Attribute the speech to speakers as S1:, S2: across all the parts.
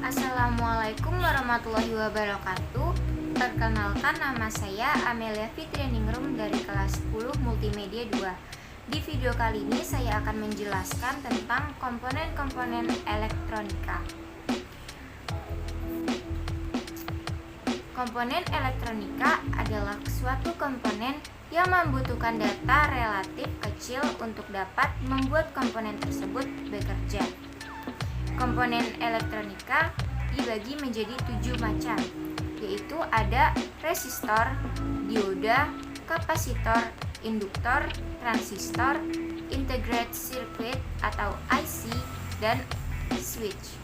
S1: Assalamualaikum warahmatullahi wabarakatuh. Perkenalkan, nama saya Amelia Fitrianingrum dari kelas 10 Multimedia 2. Di video kali ini saya akan menjelaskan tentang komponen-komponen elektronika. Komponen elektronika adalah suatu komponen yang membutuhkan data relatif kecil untuk dapat membuat komponen tersebut bekerja. Komponen elektronika dibagi menjadi 7 macam, yaitu ada resistor, dioda, kapasitor, induktor, transistor, integrated circuit atau IC, dan switch.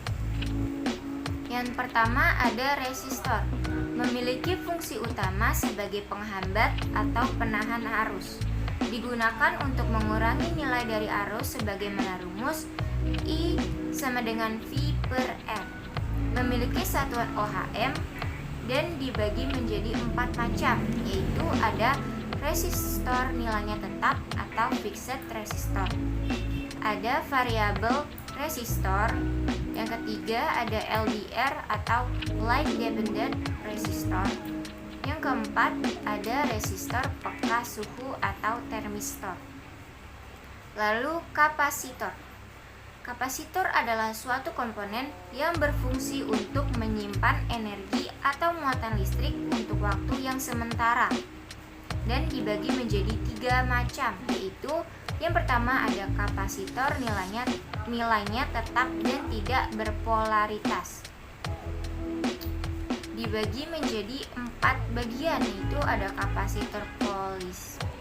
S1: Yang pertama ada resistor, memiliki fungsi utama sebagai penghambat atau penahan arus. Digunakan untuk mengurangi nilai dari arus sebagaimana rumus I sama dengan V per R. Memiliki satuan ohm dan dibagi menjadi 4 macam, yaitu ada resistor nilainya tetap atau fixed resistor, ada variable resistor, yang ketiga ada LDR atau light dependent resistor, yang keempat ada resistor peka suhu atau termistor. Lalu kapasitor. Kapasitor adalah suatu komponen yang berfungsi untuk menyimpan energi atau muatan listrik untuk waktu yang sementara dan dibagi menjadi 3 macam, yaitu yang pertama ada kapasitor nilainya tetap dan tidak berpolaritas. Dibagi menjadi 4 bagian, yaitu ada kapasitor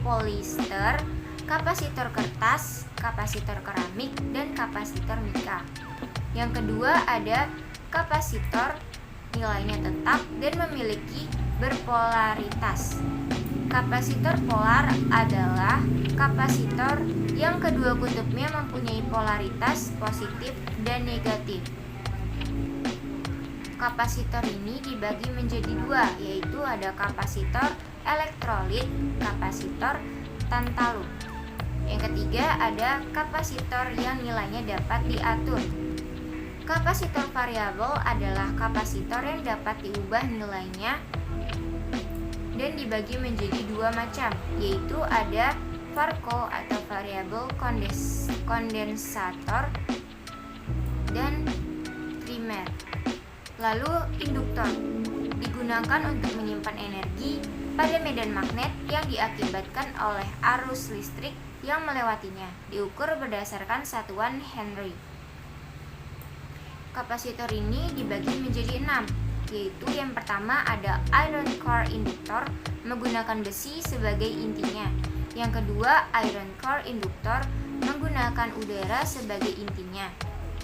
S1: polister, kapasitor kertas, kapasitor keramik, dan kapasitor mika. Yang kedua ada kapasitor nilainya tetap dan memiliki berpolaritas. Kapasitor polar adalah kapasitor yang kedua kutubnya mempunyai polaritas positif dan negatif. Kapasitor ini dibagi menjadi 2, yaitu ada kapasitor elektrolit, kapasitor tantalum. Yang ketiga ada kapasitor yang nilainya dapat diatur. Kapasitor variabel adalah kapasitor yang dapat diubah nilainya dan dibagi menjadi 2 macam, yaitu ada varco atau variabel kondensator dan primer. Lalu induktor digunakan untuk menyimpan energi pada medan magnet yang diakibatkan oleh arus listrik yang melewatinya, diukur berdasarkan satuan Henry. Kapasitor ini dibagi menjadi 6, yaitu yang pertama ada iron core induktor menggunakan besi sebagai intinya. Yang kedua iron core induktor menggunakan udara sebagai intinya.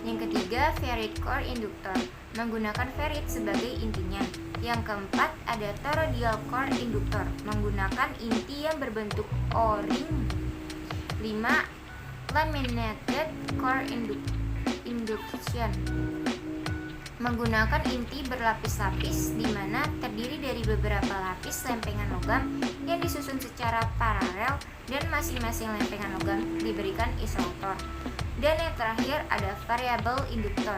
S1: Yang ketiga ferrite core induktor menggunakan ferrit sebagai intinya. Yang keempat ada toroidal core induktor menggunakan inti yang berbentuk O-ring. 5. Laminated core induction menggunakan inti berlapis-lapis di mana terdiri dari beberapa lapis lempengan logam yang disusun secara paralel dan masing-masing lempengan logam diberikan isolator. Dan yang terakhir ada variable induktor.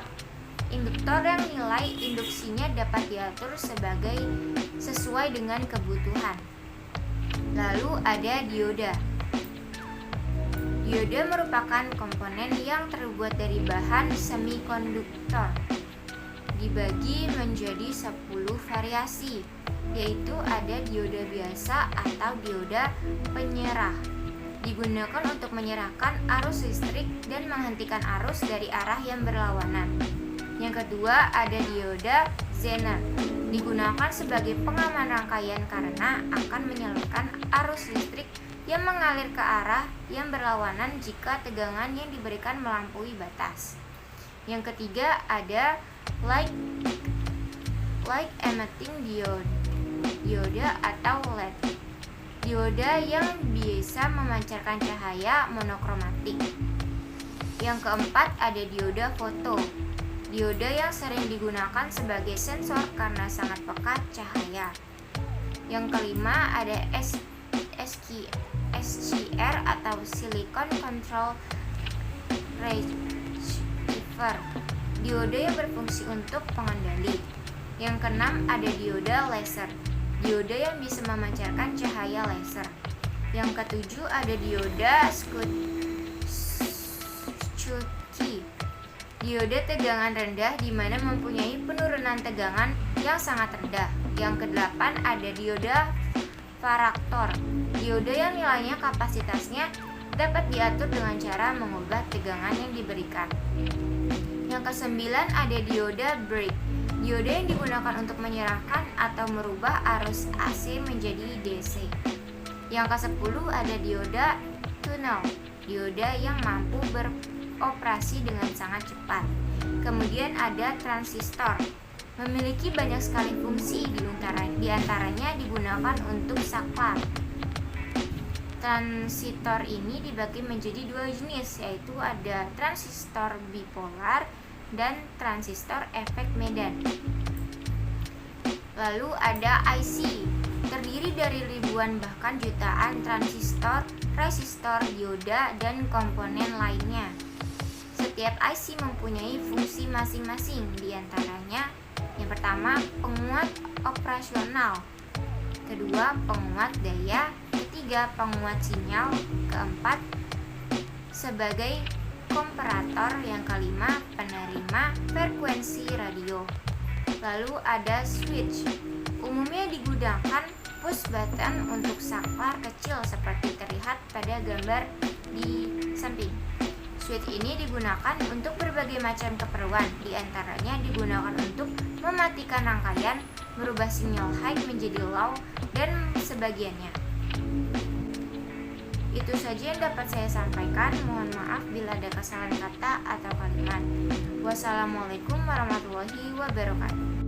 S1: Induktor yang nilai induksinya dapat diatur sesuai dengan kebutuhan. Lalu ada dioda. Dioda merupakan komponen yang terbuat dari bahan semikonduktor. Dibagi menjadi 10 variasi, yaitu ada dioda biasa atau dioda penyerah. Digunakan untuk menyerahkan arus listrik dan menghentikan arus dari arah yang berlawanan. Yang kedua ada dioda Zener. Digunakan sebagai pengaman rangkaian karena akan menyalurkan arus listrik yang mengalir ke arah yang berlawanan jika tegangan yang diberikan melampaui batas. Yang ketiga ada light emitting dioda atau LED. Dioda yang biasa memancarkan cahaya monokromatik. Yang keempat ada dioda foto. Dioda yang sering digunakan sebagai sensor karena sangat peka cahaya. Yang kelima ada SCR atau Silicon Control Receiver. Dioda yang berfungsi untuk pengendali. Yang keenam ada dioda laser. Dioda yang bisa memancarkan cahaya laser. Yang ketujuh ada dioda Schottky. Dioda tegangan rendah di mana mempunyai penurunan tegangan yang sangat rendah. Yang kedelapan ada dioda varaktor. Dioda yang nilainya kapasitasnya dapat diatur dengan cara mengubah tegangan yang diberikan. Yang kesembilan ada dioda break. Dioda yang digunakan untuk menyerahkan atau merubah arus AC menjadi DC. Yang ke-10 ada dioda tunnel. Dioda yang mampu beroperasi dengan sangat cepat. Kemudian ada transistor. Memiliki banyak sekali fungsi, di antaranya digunakan untuk saklar. Transistor ini dibagi menjadi dua jenis, yaitu ada transistor bipolar dan transistor efek Medan. Lalu ada IC, terdiri dari ribuan bahkan jutaan transistor, resistor, dioda, dan komponen lainnya. Setiap IC mempunyai fungsi masing-masing, di antaranya yang pertama penguat operasional, kedua penguat daya, ketiga penguat sinyal, keempat sebagai komparator, yang kelima penerima frekuensi radio. Lalu ada switch, umumnya digunakan push button untuk saklar kecil seperti terlihat pada gambar di samping. Switch ini digunakan untuk berbagai macam keperluan, di antaranya digunakan untuk mematikan rangkaian, merubah sinyal high menjadi low, dan sebagiannya. Itu saja yang dapat saya sampaikan. Mohon maaf bila ada kesalahan kata atau kalimat. Wassalamualaikum warahmatullahi wabarakatuh.